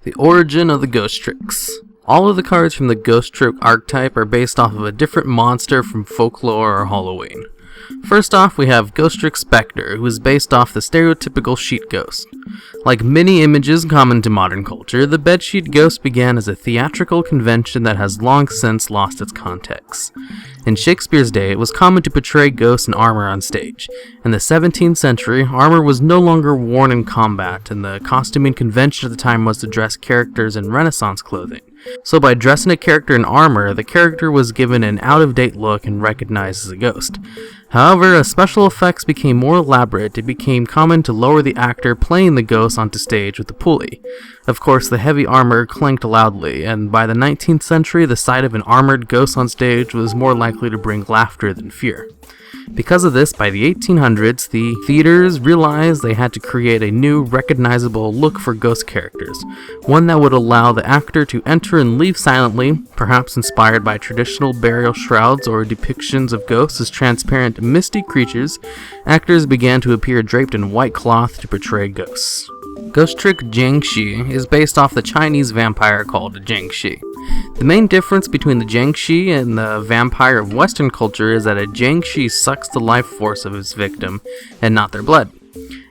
The origin of the Ghostricks. All of the cards from the Ghostrick archetype are based off of a different monster from folklore or Halloween. First off, we have Ghostrick Spectre, who is based off the stereotypical sheet ghost. Like many images common to modern culture, the bedsheet ghost began as a theatrical convention that has long since lost its context. In Shakespeare's day, it was common to portray ghosts in armor on stage. In the 17th century, armor was no longer worn in combat, and the costuming convention at the time was to dress characters in Renaissance clothing. So by dressing a character in armor, the character was given an out-of-date look and recognized as a ghost. However, as special effects became more elaborate, it became common to lower the actor playing the ghost onto stage with a pulley. Of course, the heavy armor clanked loudly, and by the 19th century, the sight of an armored ghost on stage was more likely to bring laughter than fear. Because of this, by the 1800s, the theaters realized they had to create a new, recognizable look for ghost characters, one that would allow the actor to enter and leave silently, perhaps inspired by traditional burial shrouds or depictions of ghosts as transparent, misty creatures. Actors began to appear draped in white cloth to portray ghosts. Ghostrick Jiangshi is based off the Chinese vampire called Jiangshi. The main difference between the Jiangshi and the vampire of Western culture is that a Jiangshi sucks the life force of his victim and not their blood.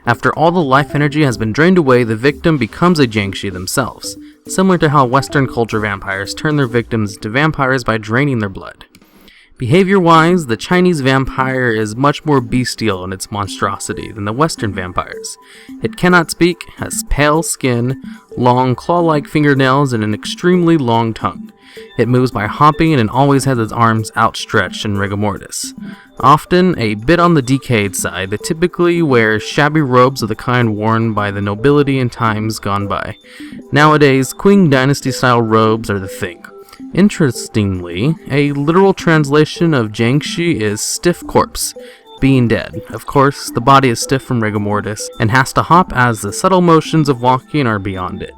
After all the life energy has been drained away, the victim becomes a Jiangshi themselves, similar to how Western culture vampires turn their victims into vampires by draining their blood. Behavior-wise, the Chinese vampire is much more bestial in its monstrosity than the Western vampires. It cannot speak, has pale skin, long claw-like fingernails, and an extremely long tongue. It moves by hopping and always has its arms outstretched in rigor mortis. Often a bit on the decayed side, they typically wear shabby robes of the kind worn by the nobility in times gone by. Nowadays, Qing Dynasty-style robes are the thing. Interestingly, a literal translation of Jiangshi is stiff corpse, being dead. Of course, the body is stiff from rigor mortis and has to hop as the subtle motions of walking are beyond it.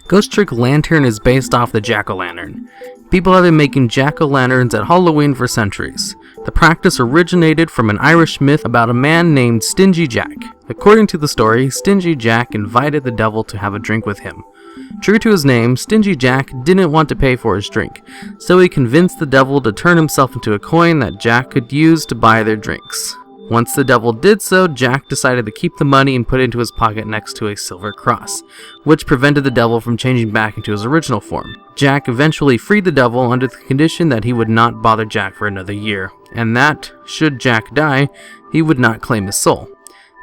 Ghostrick Lantern is based off the jack-o'-lantern. People have been making jack-o'-lanterns at Halloween for centuries. The practice originated from an Irish myth about a man named Stingy Jack. According to the story, Stingy Jack invited the devil to have a drink with him. True to his name, Stingy Jack didn't want to pay for his drink, so he convinced the devil to turn himself into a coin that Jack could use to buy their drinks. Once the devil did so, Jack decided to keep the money and put it into his pocket next to a silver cross, which prevented the devil from changing back into his original form. Jack eventually freed the devil under the condition that he would not bother Jack for another year, and that, should Jack die, he would not claim his soul.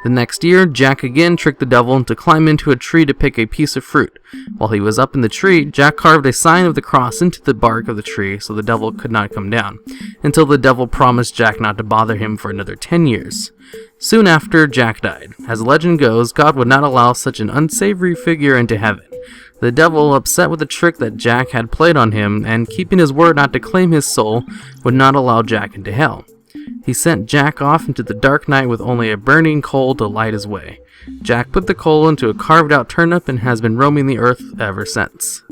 The next year, Jack again tricked the devil to climb into a tree to pick a piece of fruit. While he was up in the tree, Jack carved a sign of the cross into the bark of the tree so the devil could not come down, until the devil promised Jack not to bother him for another 10 years. Soon after, Jack died. As legend goes, God would not allow such an unsavory figure into heaven. The devil, upset with the trick that Jack had played on him, and keeping his word not to claim his soul, would not allow Jack into hell. He sent Jack off into the dark night with only a burning coal to light his way. Jack put the coal into a carved-out turnip and has been roaming the earth ever since.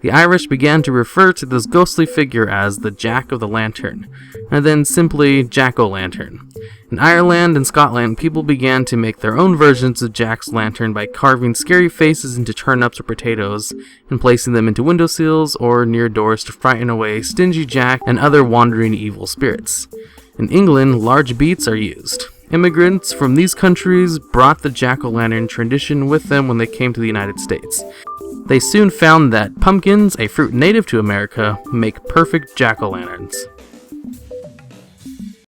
The Irish began to refer to this ghostly figure as the Jack of the Lantern, and then simply Jack-o'-lantern. In Ireland and Scotland, people began to make their own versions of Jack's lantern by carving scary faces into turnips or potatoes and placing them into windowsills or near doors to frighten away Stingy Jack and other wandering evil spirits. In England, large beets are used. Immigrants from these countries brought the jack-o'-lantern tradition with them when they came to the United States. They soon found that pumpkins, a fruit native to America, make perfect jack-o'-lanterns.